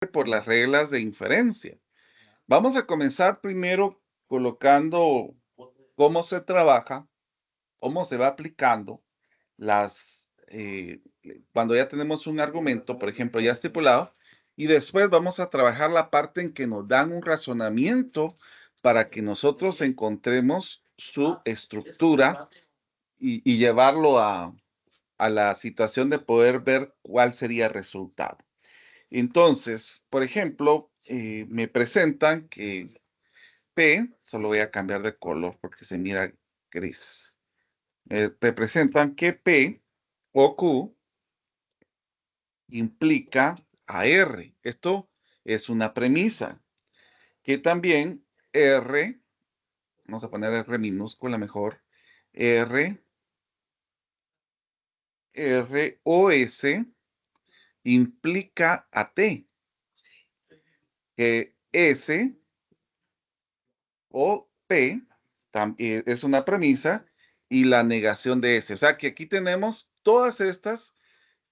por las reglas de inferencia. Vamos a comenzar primero colocando cómo se trabaja, cómo se va aplicando cuando ya tenemos un argumento, por ejemplo, ya estipulado, y después vamos a trabajar la parte en que nos dan un razonamiento para que nosotros encontremos su estructura y llevarlo a la situación de poder ver cuál sería el resultado. Entonces, por ejemplo, me presentan que P, solo voy a cambiar de color porque se mira gris. Representan que P o Q implica a R. Esto es una premisa. Que también R, vamos a poner R minúscula mejor, R, R o S implica a T. Que S o P es una premisa y la negación de S. O sea que aquí tenemos todas estas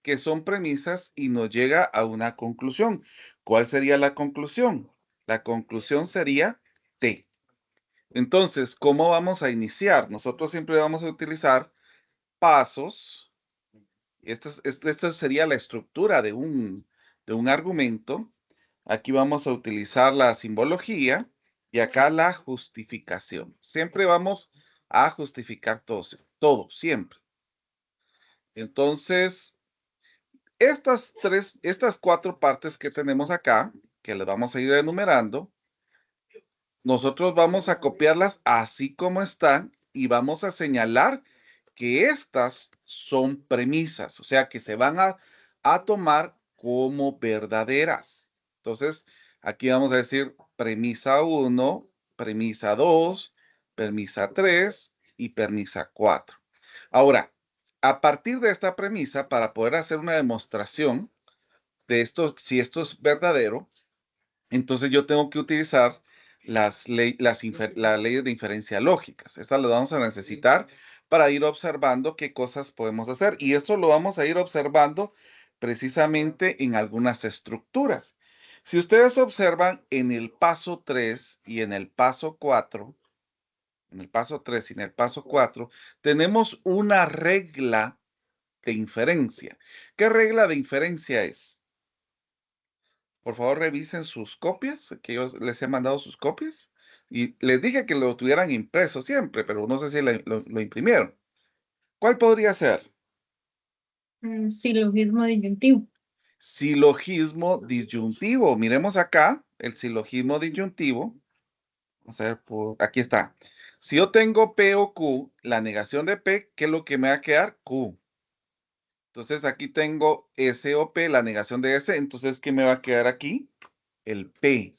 que son premisas y nos llega a una conclusión. ¿Cuál sería la conclusión? La conclusión sería T. Entonces, ¿cómo vamos a iniciar? Nosotros siempre vamos a utilizar pasos. Esto sería la estructura de un argumento. Aquí vamos a utilizar la simbología y acá la justificación. Siempre vamos a justificar todo, siempre. Entonces, estas cuatro partes que tenemos acá, que les vamos a ir enumerando, nosotros vamos a copiarlas así como están y vamos a señalar que estas son premisas, o sea, que se van a tomar como verdaderas. Entonces, aquí vamos a decir premisa 1, premisa 2, premisa 3 y premisa 4. Ahora, a partir de esta premisa, para poder hacer una demostración de esto, si esto es verdadero, entonces yo tengo que utilizar las leyes de inferencia lógicas. Estas las vamos a necesitar para ir observando qué cosas podemos hacer. Y esto lo vamos a ir observando precisamente en algunas estructuras. Si ustedes observan en el paso 3 y en el paso 4, en el paso 3 y en el paso 4, tenemos una regla de inferencia. ¿Qué regla de inferencia es? Por favor, revisen sus copias, que yo les he mandado sus copias. Y les dije que lo tuvieran impreso siempre, pero no sé si lo imprimieron. ¿Cuál podría ser? Silogismo disyuntivo. Silogismo disyuntivo. Miremos acá el silogismo disyuntivo. Vamos a ver, aquí está. Si yo tengo P o Q, la negación de P, ¿qué es lo que me va a quedar? Q. Entonces aquí tengo S o P, la negación de S. Entonces, ¿qué me va a quedar aquí? El P.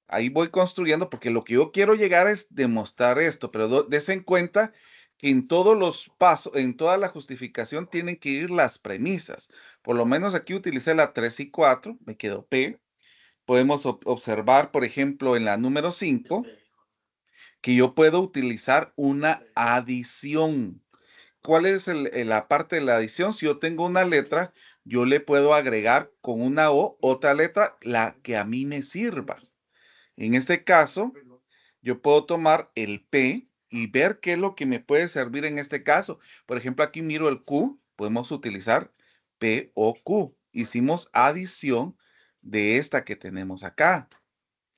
Ahí voy construyendo porque lo que yo quiero llegar es demostrar esto, pero dese en cuenta que en todos los pasos, en toda la justificación tienen que ir las premisas. Por lo menos aquí utilicé la 3 y 4, me quedó P. Podemos observar, por ejemplo, en la número 5, que yo puedo utilizar una adición. ¿Cuál es la parte de la adición? Si yo tengo una letra, yo le puedo agregar con una O otra letra, la que a mí me sirva. En este caso, yo puedo tomar el P y ver qué es lo que me puede servir en este caso. Por ejemplo, aquí miro el Q, podemos utilizar P o Q. Hicimos adición de esta que tenemos acá.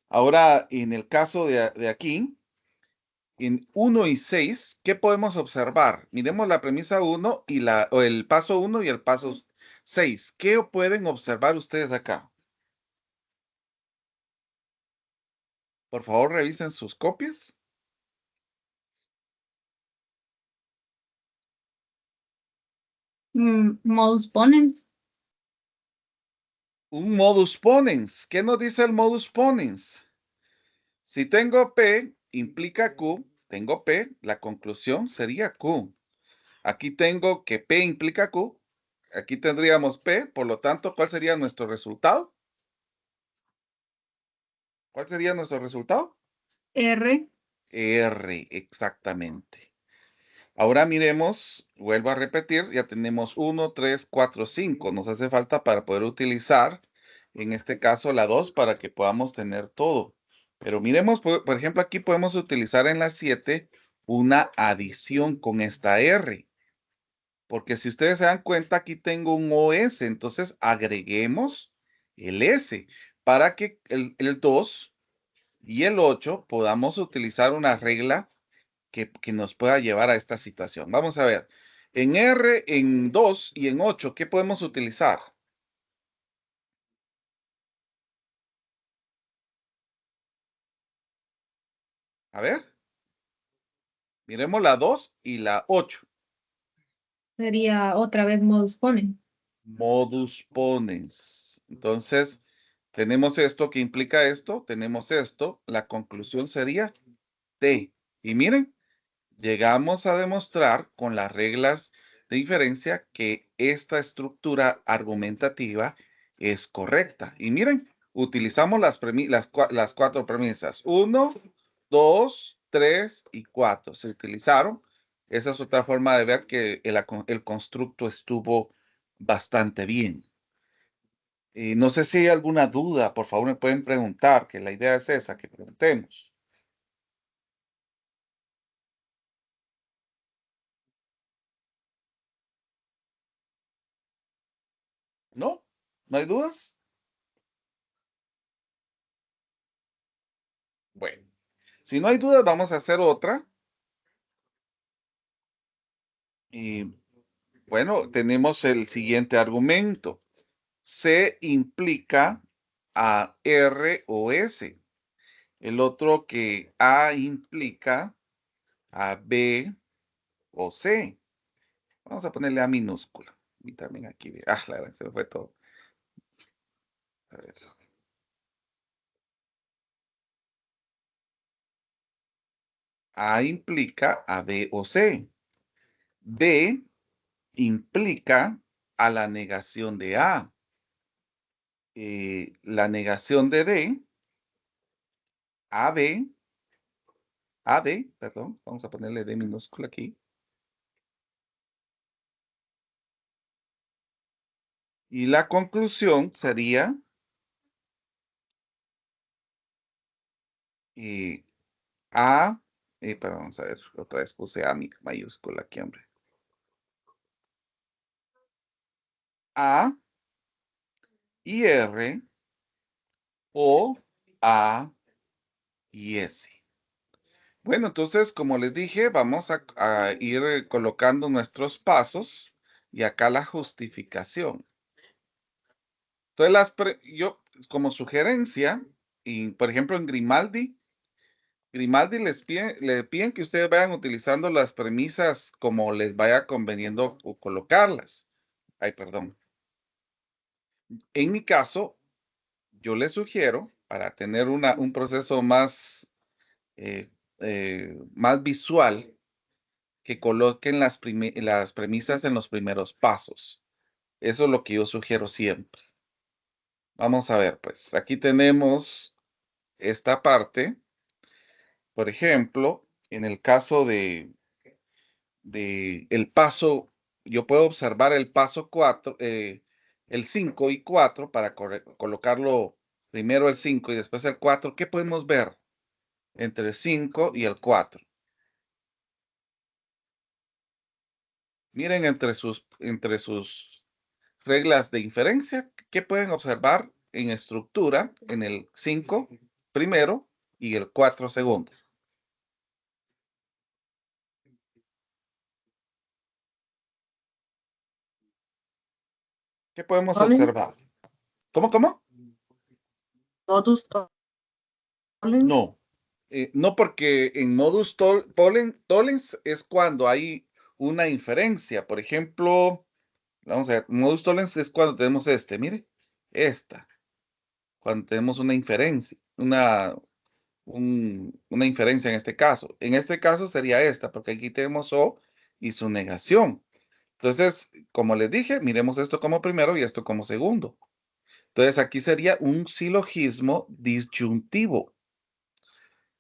Ahora, en el caso de aquí, en 1 y 6, ¿qué podemos observar? Miremos la premisa 1 o el paso 1 y el paso 6. ¿Qué pueden observar ustedes acá? Por favor, revisen sus copias. Modus ponens. Un modus ponens. ¿Qué nos dice el modus ponens? Si tengo P, implica Q, tengo P, la conclusión sería Q. Aquí tengo que P implica Q, aquí tendríamos P, por lo tanto, ¿cuál sería nuestro resultado? ¿Cuál sería nuestro resultado? R. R, exactamente. Ahora miremos, vuelvo a repetir, ya tenemos 1, 3, 4, 5. Nos hace falta para poder utilizar en este caso la 2 para que podamos tener todo. Pero miremos, por ejemplo, aquí podemos utilizar en la 7 una adición con esta R. Porque si ustedes se dan cuenta, aquí tengo un OS, entonces agreguemos el S para que el 2 y el 8 podamos utilizar una regla que nos pueda llevar a esta situación. Vamos a ver, en R, en 2 y en 8, ¿qué podemos utilizar? A ver, miremos la 2 y la 8. Sería otra vez modus ponens. Modus ponens. Entonces, tenemos esto que implica esto, tenemos esto, la conclusión sería T. Y miren, llegamos a demostrar con las reglas de inferencia que esta estructura argumentativa es correcta. Y miren, utilizamos las 4 premisas. 1, 2, 3 y 4. Se utilizaron. Esa es otra forma de ver que el constructo estuvo bastante bien. Y no sé si hay alguna duda, por favor me pueden preguntar, que la idea es esa, que preguntemos. ¿No? ¿No hay dudas? Bueno, si no hay dudas, vamos a hacer otra. Y bueno, tenemos el siguiente argumento. C implica a R o S. El otro que A implica a B o C. Vamos a ponerle A minúscula. Y también aquí. La verdad, se me fue todo. A ver. A implica a B o C. B implica a la negación de A. La negación de D, AB, AD, perdón, vamos a ponerle D minúscula aquí. Y la conclusión sería A, perdón, vamos a ver, otra vez puse A mayúscula aquí, hombre. A y R o A y S. Bueno, entonces, como les dije, vamos a ir colocando nuestros pasos y acá la justificación. Entonces, yo como sugerencia, y por ejemplo en Grimaldi le piden que ustedes vayan utilizando las premisas como les vaya conveniendo o colocarlas. Ay, perdón. En mi caso, yo les sugiero, para tener un proceso eh, más visual, que coloquen las premisas en los primeros pasos. Eso es lo que yo sugiero siempre. Vamos a ver, pues, aquí tenemos esta parte. Por ejemplo, en el caso de el paso, yo puedo observar el paso 4, el 5 y 4 para colocarlo primero el 5 y después el 4. ¿Qué podemos ver entre el 5 y el 4? Miren entre sus reglas de inferencia, ¿qué pueden observar en estructura en el 5 primero y el 4 segundo? ¿Qué podemos Ponen, observar? ¿Cómo? modus ponens. No, no porque en modus tollens es cuando hay una inferencia. Por ejemplo, vamos a ver, modus tollens es cuando tenemos mire, esta, cuando tenemos una inferencia, una inferencia en este caso. En este caso sería esta, porque aquí tenemos O y su negación. Entonces, como les dije, miremos esto como primero y esto como segundo. Entonces, aquí sería un silogismo disyuntivo.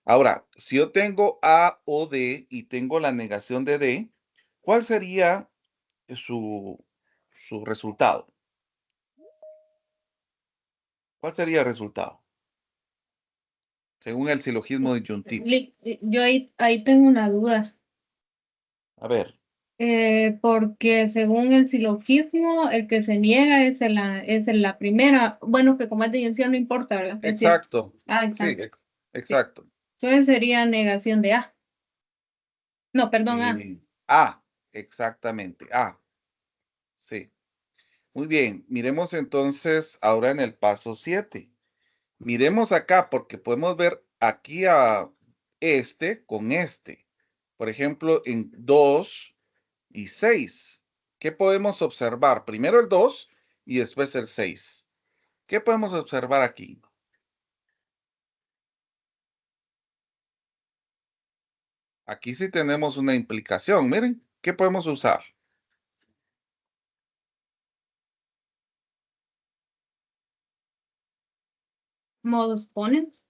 Ahora, si yo tengo A o D y tengo la negación de D, ¿cuál sería su resultado? ¿Cuál sería el resultado? Según el silogismo disyuntivo. Yo ahí tengo una duda. A ver. Porque según el silogismo, el que se niega es en la primera. Bueno, que como es disyunción no importa, ¿verdad? Es cierto. Exacto. Ah, Sí, exacto. Sí. exacto. Entonces sería negación de A. No, perdón, A. A, exactamente. A. Sí. Muy bien. Miremos entonces ahora en el paso 7. Miremos acá porque podemos ver aquí a este con este. Por ejemplo, en 2 y 6. ¿Qué podemos observar? Primero el 2 y después el 6. ¿Qué podemos observar aquí? Aquí sí tenemos una implicación. Miren, ¿qué podemos usar? Modus ponens.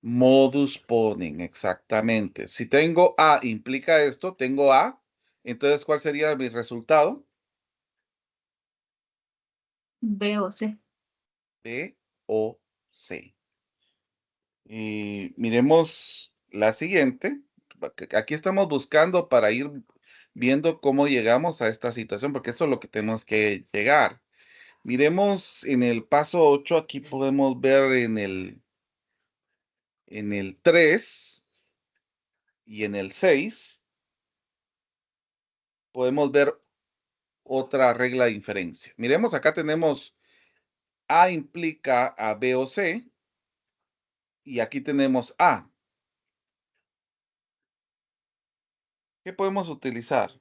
Modus ponens, exactamente. Si tengo A, implica esto, tengo A. Entonces, ¿cuál sería mi resultado? B o C. B o C. Y miremos la siguiente. Aquí estamos buscando para ir viendo cómo llegamos a esta situación, porque esto es lo que tenemos que llegar. Miremos en el paso 8, aquí podemos ver en el 3 y en el 6, podemos ver otra regla de inferencia. Miremos, acá tenemos A implica a B o C, y aquí tenemos A. ¿Qué podemos utilizar?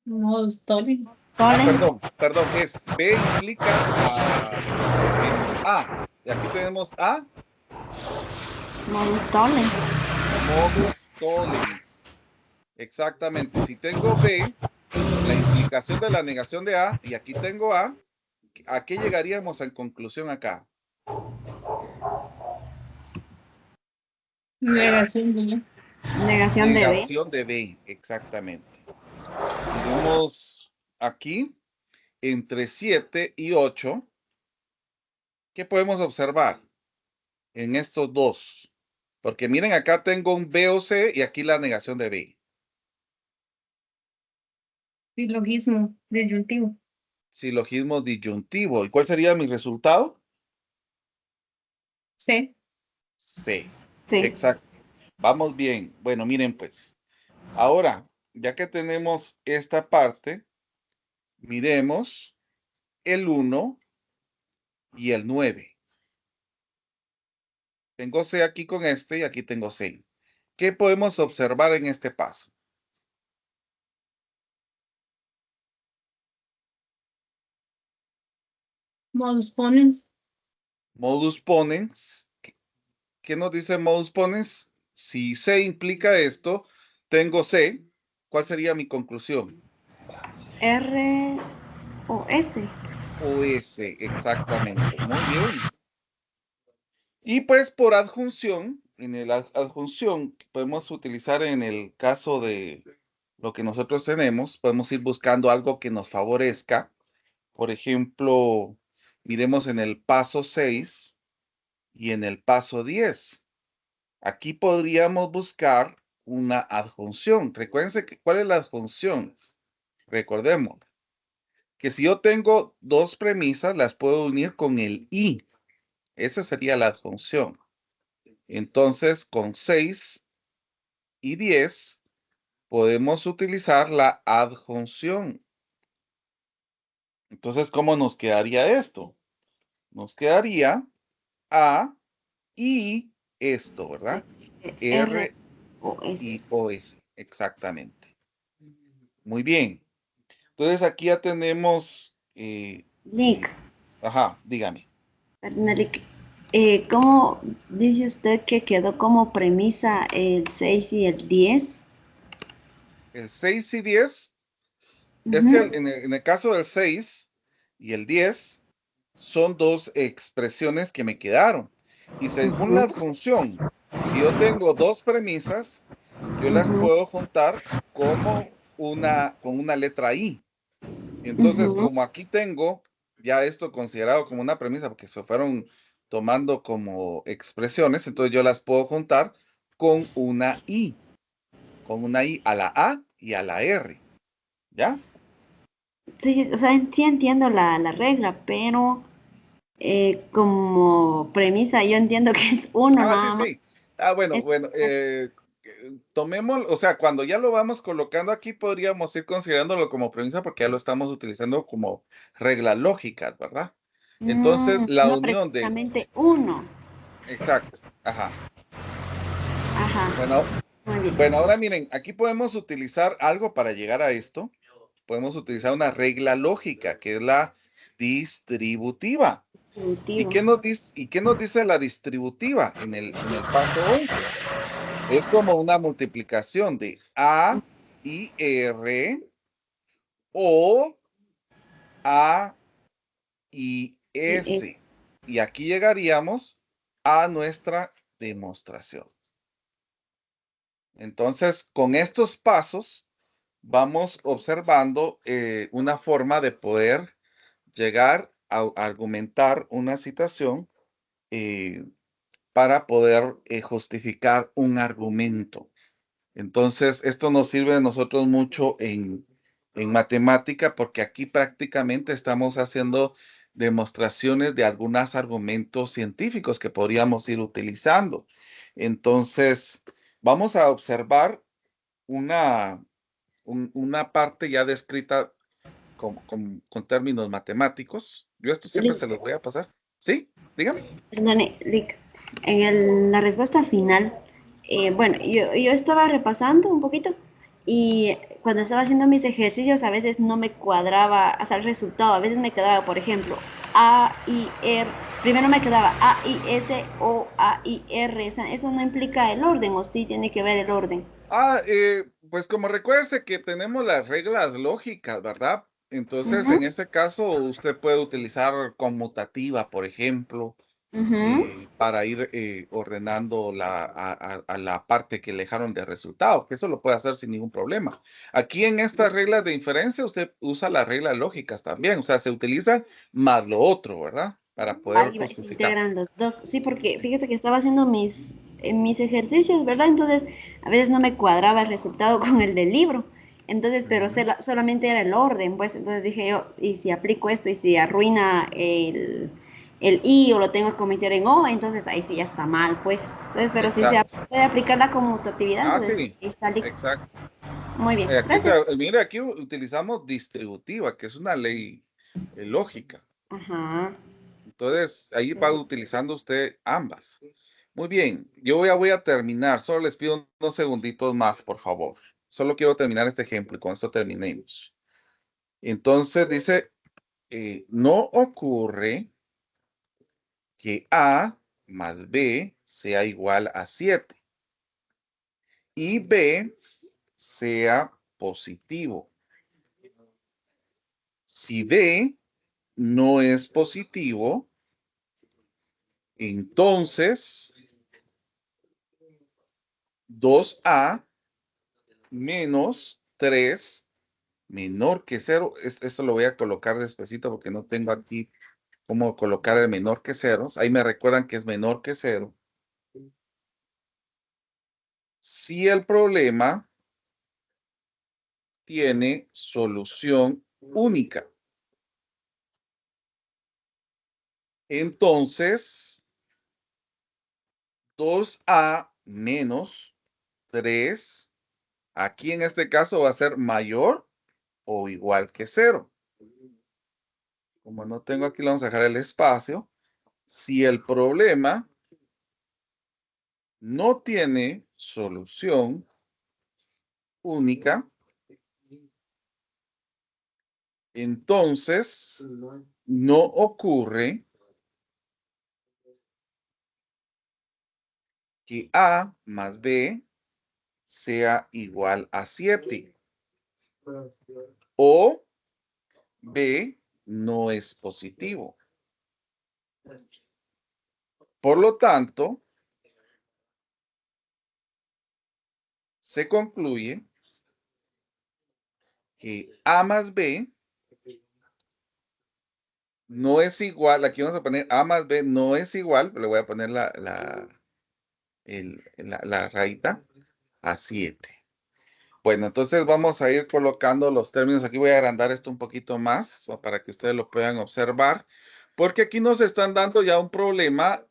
Modus tollens. Perdón, es B implica a menos A. Y aquí tenemos A, Modus tollens. modus tollens. Exactamente. Si tengo B, la implicación de la negación de A, y aquí tengo A, ¿a qué llegaríamos en conclusión acá? Negación de B. Negación de B. Negación de B, exactamente. Miremos aquí, entre 7 y 8, ¿qué podemos observar en estos dos? Porque miren, acá tengo un B o C y aquí la negación de B. Silogismo disyuntivo. Silogismo disyuntivo. ¿Y cuál sería mi resultado? C. C. Sí. Exacto. Vamos bien. Bueno, miren pues. Ahora, ya que tenemos esta parte, miremos el 1 y el 9. Tengo C aquí con este y aquí tengo C. ¿Qué podemos observar en este paso? Modus ponens. Modus ponens. ¿Qué nos dice modus ponens? Si C implica esto, tengo C. ¿Cuál sería mi conclusión? R o S. O S, exactamente. Muy bien. Y pues por adjunción, en la adjunción que podemos utilizar en el caso de lo que nosotros tenemos, podemos ir buscando algo que nos favorezca. Por ejemplo, miremos en el paso 6 y en el paso 10. Aquí podríamos buscar una adjunción. Recuérdense que, ¿cuál es la adjunción? Recordemos que si yo tengo dos premisas, las puedo unir con el y. Esa sería la adjunción. Entonces, con 6 y 10 podemos utilizar la adjunción. Entonces, ¿cómo nos quedaría esto? Nos quedaría A y esto, ¿verdad? R R o S. y O S, exactamente. Muy bien. Entonces, aquí ya tenemos, Nick, ajá, dígame. perdónale, ¿cómo dice usted que quedó como premisa el 6 y el 10? El 6 y 10, es que Ujú. en el caso del 6 y el 10 son dos expresiones que me quedaron. Y según la Ujú. adjunción, si yo tengo dos premisas, yo las Ujú. puedo juntar como con una letra I. Entonces, Ujú. como aquí tengo ya esto considerado como una premisa, porque se fueron tomando como expresiones, entonces yo las puedo juntar con una I a la A y a la R, ¿ya? Sí, sí, o sea, sí entiendo la regla, pero como premisa yo entiendo que es uno Ah, sí, nada más. sí. Ah, bueno, Es, bueno, tomemos, o sea, cuando ya lo vamos colocando aquí, podríamos ir considerándolo como premisa porque ya lo estamos utilizando como reglas lógicas, ¿verdad? Entonces, la no unión de, precisamente uno. exacto, ajá. Ajá, Bueno, muy bien. bueno, ahora miren, aquí podemos utilizar algo para llegar a esto. Podemos utilizar una regla lógica, que es la distributiva. ¿Y Distributivo. qué nos dice la distributiva en el paso 11? Es como una multiplicación de A y R o A y Y es S. Y aquí llegaríamos a nuestra demostración. Entonces, con estos pasos, vamos observando una forma de poder llegar a argumentar una situación eh, para poder justificar un argumento. Entonces, esto nos sirve a nosotros mucho en matemática porque aquí prácticamente estamos haciendo demostraciones de algunos argumentos científicos que podríamos ir utilizando. Entonces, vamos a observar una, una parte ya descrita con términos matemáticos. Yo esto siempre se los voy a pasar. ¿Sí? Dígame. Perdone, Lick, en la respuesta final, bueno, yo estaba repasando un poquito y cuando estaba haciendo mis ejercicios a veces no me cuadraba hasta el resultado, a veces me quedaba, por ejemplo, A, I, R, primero me quedaba A, I, S, O, A, I, R, eso no implica el orden, o sí tiene que ver el orden. Pues como recuérdese que tenemos las reglas lógicas, ¿verdad? Entonces, Ujú, en este caso, usted puede utilizar conmutativa, por ejemplo, ujú. para ir ordenando a la parte que le dejaron de resultado, que eso lo puede hacer sin ningún problema. Aquí en esta regla de inferencia, usted usa las reglas lógicas también, o sea, se utiliza más lo otro, ¿verdad? Para poder Ahí se justificar. integran los dos. Sí, porque fíjate que estaba haciendo mis ejercicios, ¿verdad? Entonces, a veces no me cuadraba el resultado con el del libro. Entonces, pero Ujú. solamente era el orden, pues. Entonces dije yo, ¿y si aplico esto y si arruina el I o lo tengo que convertir en O? Entonces ahí sí ya está mal, pues. Entonces, pero si se Exacto. puede aplicar la conmutatividad, Ah, entonces sí, ahí está exacto. muy bien. Aquí Gracias. mire, aquí utilizamos distributiva, que es una ley lógica. Ajá. Entonces, ahí va utilizando usted ambas. Muy bien, yo ya voy a terminar. Solo les pido unos segunditos más, por favor. Solo quiero terminar este ejemplo y con esto terminemos. Entonces dice, no ocurre que A más B sea igual a 7 y B sea positivo. Si B no es positivo, entonces 2A menos 3 menor que 0. Esto lo voy a colocar despacito porque no tengo aquí cómo colocar el menor que 0. Ahí me recuerdan que es menor que 0. Si el problema tiene solución única, entonces 2A menos 3, aquí en este caso va a ser mayor o igual que 0. Como no tengo aquí, le vamos a dejar el espacio. Si el problema no tiene solución única, entonces no ocurre que A más B sea igual a 7 o B no es positivo. Por lo tanto, se concluye que A más B no es igual, aquí vamos a poner A más B no es igual, le voy a poner la rayita a 7. Bueno, entonces vamos a ir colocando los términos. Aquí voy a agrandar esto un poquito más para que ustedes lo puedan observar, porque aquí nos están dando ya un problema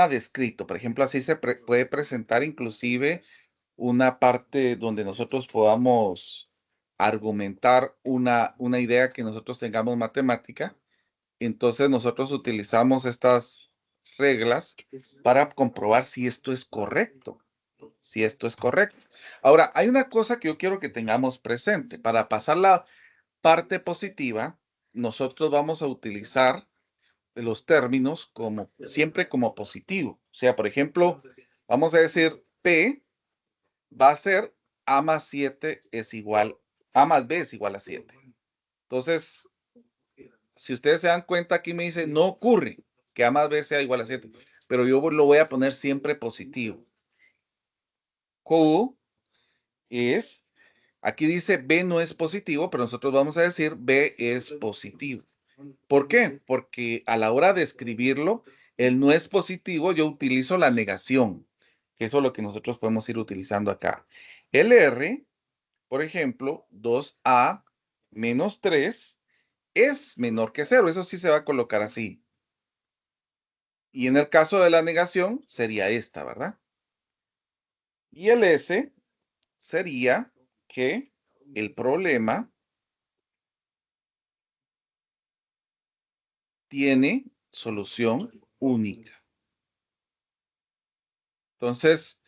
descrito. Por ejemplo, así se puede presentar inclusive una parte donde nosotros podamos argumentar una idea que nosotros tengamos matemática. Entonces nosotros utilizamos estas reglas para comprobar si esto es correcto. Si esto es correcto. Ahora, hay una cosa que yo quiero que tengamos presente. Para pasar la parte positiva, nosotros vamos a utilizar los términos siempre como positivo. O sea, por ejemplo, vamos a decir P va a ser A más 7 es igual, A más B es igual a 7. Entonces, si ustedes se dan cuenta, aquí me dice, no ocurre que A más B sea igual a 7, pero yo lo voy a poner siempre positivo. Q es, aquí dice B no es positivo, pero nosotros vamos a decir B es positivo. ¿Por qué? Porque a la hora de escribirlo, el no es positivo, yo utilizo la negación, que eso es lo que nosotros podemos ir utilizando acá. LR, por ejemplo, 2A menos 3 es menor que 0. Eso sí se va a colocar así. Y en el caso de la negación, sería esta, ¿verdad? Y el S sería que el problema tiene solución única. Entonces,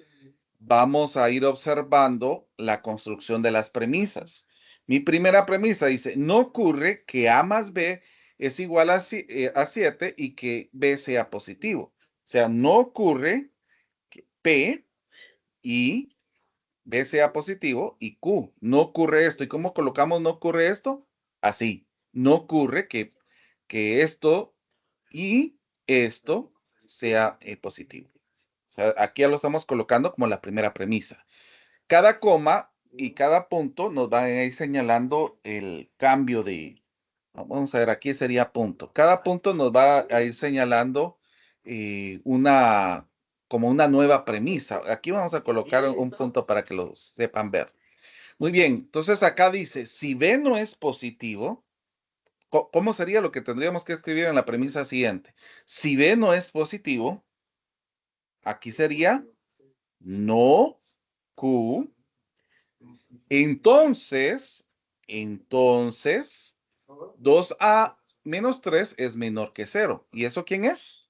vamos a ir observando la construcción de las premisas. Mi primera premisa dice, no ocurre que A más B es igual a 7 y que B sea positivo. O sea, no ocurre que P y B sea positivo y Q. No ocurre esto. ¿Y cómo colocamos no ocurre esto? Así. No ocurre que esto y esto sea positivo. O sea, aquí ya lo estamos colocando como la primera premisa. Cada coma y cada punto nos va a ir señalando el cambio vamos a ver, aquí sería punto. Cada punto nos va a ir señalando como una nueva premisa. Aquí vamos a colocar un punto para que lo sepan ver. Muy bien, entonces acá dice, si B no es positivo, ¿cómo sería lo que tendríamos que escribir en la premisa siguiente? Si B no es positivo, aquí sería no Q. Entonces, 2A menos 3 es menor que 0. ¿Y eso quién es?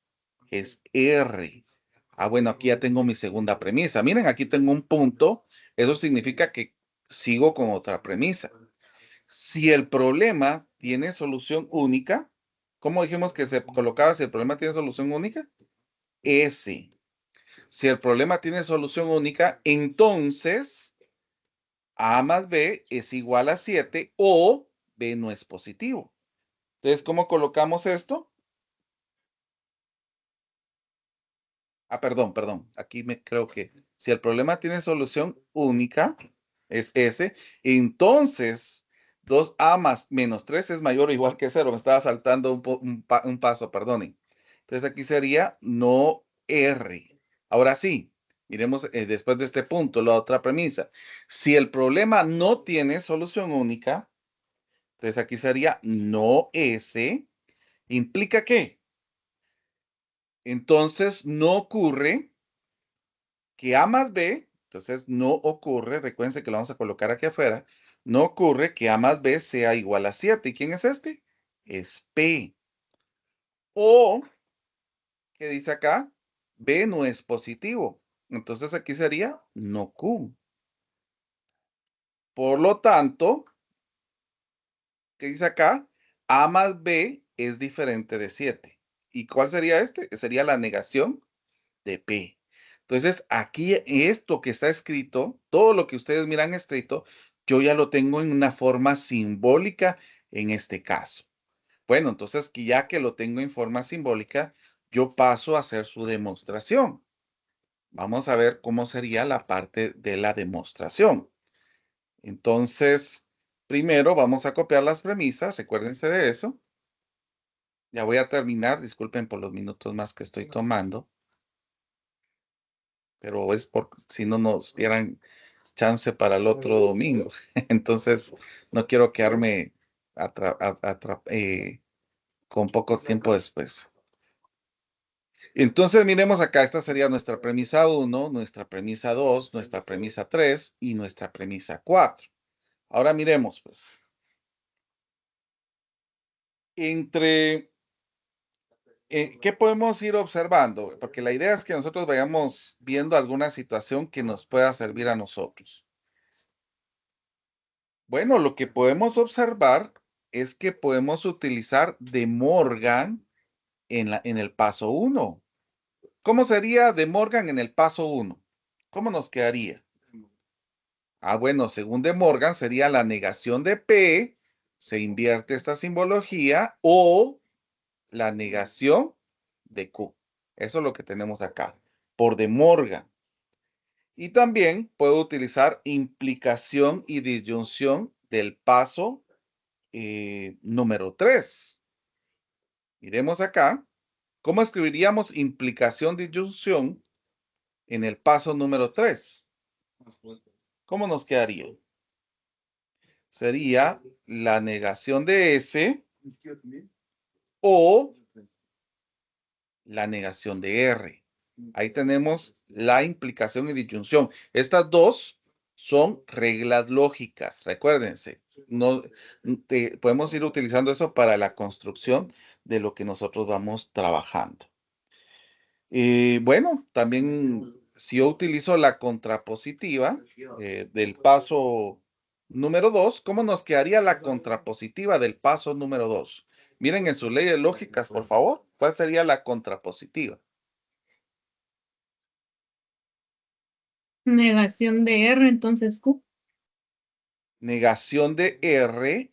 Es R. Ah, bueno, aquí ya tengo mi segunda premisa. Miren, aquí tengo un punto. Eso significa que sigo con otra premisa. Si el problema tiene solución única, ¿cómo dijimos que se colocaba si el problema tiene solución única? S. Si el problema tiene solución única, entonces A más B es igual a 7 o B no es positivo. Entonces, ¿cómo colocamos esto? Ah, perdón. Aquí creo que si el problema tiene solución única, es S, entonces 2A más menos 3 es mayor o igual que 0. Me estaba saltando un paso, perdonen. Entonces aquí sería no R. Ahora sí, miremos después de este punto, la otra premisa. Si el problema no tiene solución única, entonces aquí sería no S. ¿Implica qué? Entonces no ocurre que A más B, entonces no ocurre, recuérdense que lo vamos a colocar aquí afuera, no ocurre que A más B sea igual a 7. ¿Y quién es este? Es P. O, ¿qué dice acá? B no es positivo. Entonces aquí sería no Q. Por lo tanto, ¿qué dice acá? A más B es diferente de 7. ¿Y cuál sería este? Sería la negación de P. Entonces, aquí esto que está escrito, todo lo que ustedes miran escrito, yo ya lo tengo en una forma simbólica en este caso. Bueno, entonces, ya que lo tengo en forma simbólica, yo paso a hacer su demostración. Vamos a ver cómo sería la parte de la demostración. Entonces, Primero vamos a copiar las premisas, recuérdense de eso. Ya voy a terminar, disculpen por los minutos más que estoy tomando. Pero es porque si no nos dieran chance para el otro domingo. Entonces, no quiero quedarme con poco tiempo después. Entonces, miremos acá, esta sería nuestra premisa 1, nuestra premisa 2, nuestra premisa 3 y nuestra premisa 4. Ahora miremos, pues. ¿Qué podemos ir observando? Porque la idea es que nosotros vayamos viendo alguna situación que nos pueda servir a nosotros. Bueno, lo que podemos observar es que podemos utilizar De Morgan en el paso 1. ¿Cómo sería De Morgan en el paso 1? ¿Cómo nos quedaría? Bueno, según De Morgan sería la negación de P, se invierte esta simbología, o la negación de Q. Eso es lo que tenemos acá, por De Morgan. Y también puedo utilizar implicación y disyunción del paso número 3. Miremos acá. ¿Cómo escribiríamos implicación, disyunción en el paso número 3? ¿Cómo nos quedaría? Sería la negación de S o la negación de R. Ahí tenemos la implicación y disyunción. Estas dos son reglas lógicas, recuérdense. No, podemos ir utilizando eso para la construcción de lo que nosotros vamos trabajando. Bueno, también si yo utilizo la contrapositiva del paso número 2, ¿cómo nos quedaría la contrapositiva del paso número 2? Miren en sus leyes lógicas, por favor, ¿cuál sería la contrapositiva? Negación de R, entonces Q. Negación de R,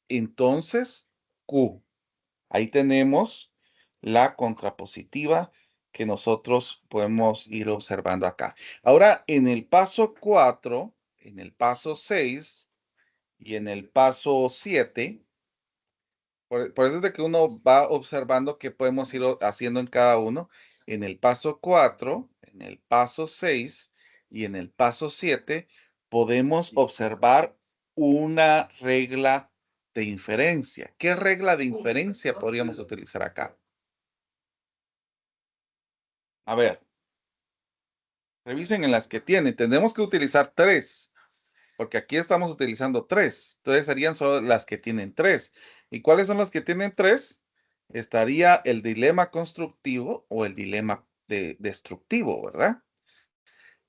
entonces Q. Ahí tenemos la contrapositiva que nosotros podemos ir observando acá. Ahora, en el paso 4, en el paso 6 y en el paso 7, por eso es de que uno va observando qué podemos ir haciendo en cada uno. En el paso 4, en el paso 6 y en el paso 7, podemos observar una regla de inferencia. ¿Qué regla de inferencia podríamos utilizar acá? A ver, revisen en las que tienen. Tenemos que utilizar 3, porque aquí estamos utilizando 3. Entonces serían solo las que tienen 3. ¿Y cuáles son las que tienen 3? Estaría el dilema constructivo o el dilema destructivo, ¿verdad?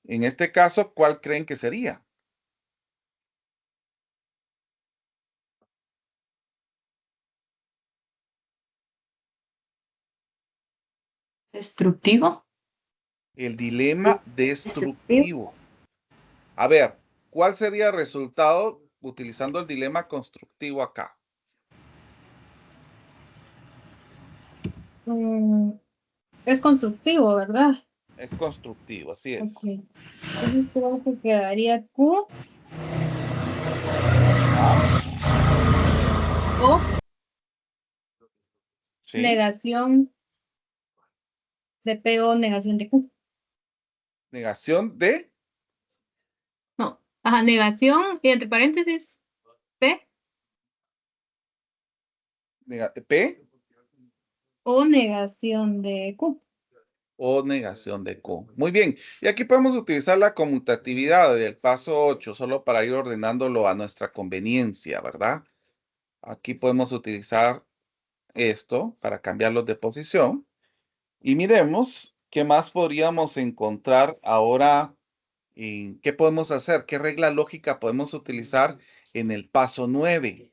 En este caso, ¿cuál creen que sería? ¿Destructivo? El dilema destructivo. A ver, ¿cuál sería el resultado utilizando el dilema constructivo acá? Es constructivo, ¿verdad? Es constructivo, así es. Ok. Entonces creo que quedaría Q o ¿Sí? negación de P o negación de Q. Negación de No. Ajá, negación y entre paréntesis P P o negación de Q. o negación de Q. Muy bien. Y aquí podemos utilizar la conmutatividad del paso 8 solo para ir ordenándolo a nuestra conveniencia, ¿verdad? Aquí podemos utilizar esto para cambiarlos de posición. Y miremos qué más podríamos encontrar ahora. ¿Qué podemos hacer? ¿Qué regla lógica podemos utilizar en el paso 9?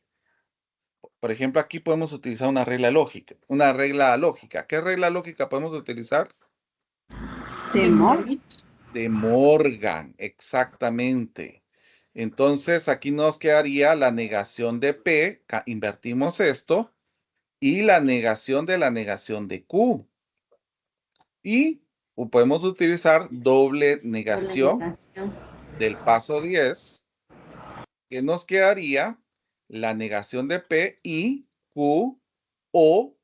Por ejemplo, aquí podemos utilizar una regla lógica. Una regla lógica. ¿Qué regla lógica podemos utilizar? Temor. De Morgan, exactamente. Entonces, aquí nos quedaría la negación de P, invertimos esto, y la negación de Q. Y podemos utilizar doble negación del paso 10, que nos quedaría la negación de P y Q o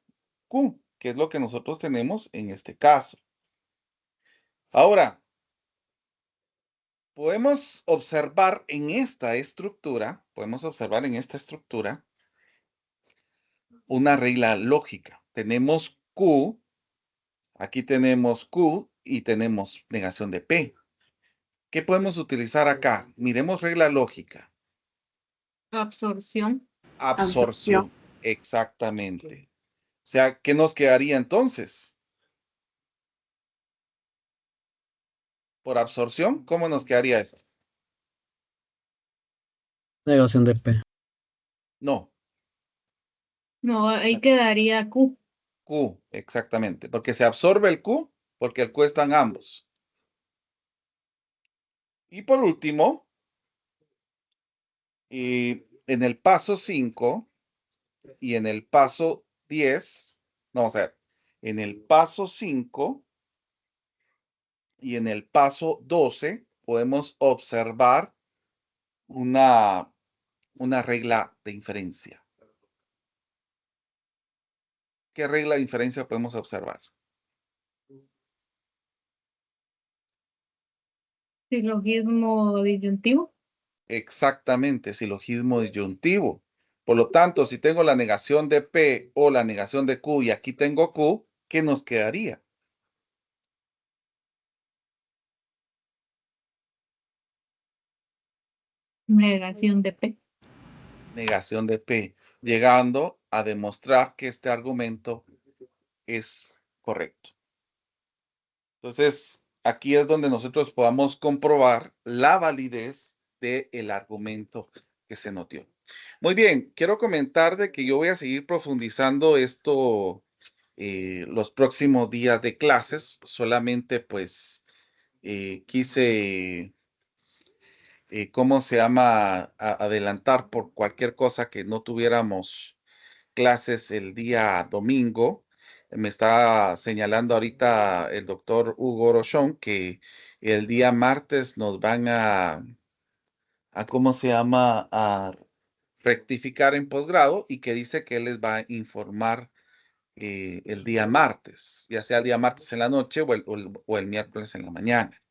Q, que es lo que nosotros tenemos en este caso. Ahora, podemos observar en esta estructura, una regla lógica. Tenemos Q, aquí tenemos Q y tenemos negación de P. ¿Qué podemos utilizar acá? Miremos regla lógica. Absorción. Absorción. Exactamente. O sea, ¿qué nos quedaría entonces? Por absorción, ¿cómo nos quedaría esto? Negación de P. No, No, ahí quedaría Q. Q, exactamente. Porque se absorbe el Q, porque el Q están ambos. Y por último, en el paso 5 y en el paso 10, no, o sea, en el paso 5 y en el paso 12 podemos observar una regla de inferencia. ¿Qué regla de inferencia podemos observar? Silogismo disyuntivo. Exactamente, silogismo disyuntivo. Por lo tanto, si tengo la negación de P o la negación de Q y aquí tengo Q, ¿qué nos quedaría? Negación de P. Negación de P, llegando a demostrar que este argumento es correcto. Entonces, aquí es donde nosotros podamos comprobar la validez del argumento que se nos dio. Muy bien, quiero comentar de que yo voy a seguir profundizando esto los próximos días de clases. Solamente pues quise, ¿cómo se llama? Adelantar por cualquier cosa que no tuviéramos clases el día domingo. Me está señalando ahorita el doctor Hugo Rochón que el día martes nos van ¿cómo se llama? A rectificar en posgrado y que dice que él les va a informar el día martes, ya sea el día martes en la noche o el miércoles en la mañana.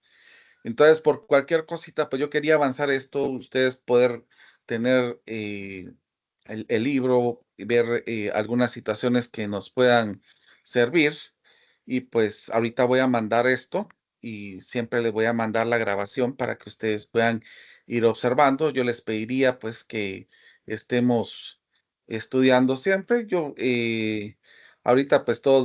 Entonces, por cualquier cosita, pues yo quería avanzar esto, ustedes poder tener el libro y ver algunas situaciones que nos puedan servir. Y pues ahorita voy a mandar esto y siempre les voy a mandar la grabación para que ustedes puedan ir observando. Yo les pediría pues que estemos estudiando siempre. Ahorita pues todos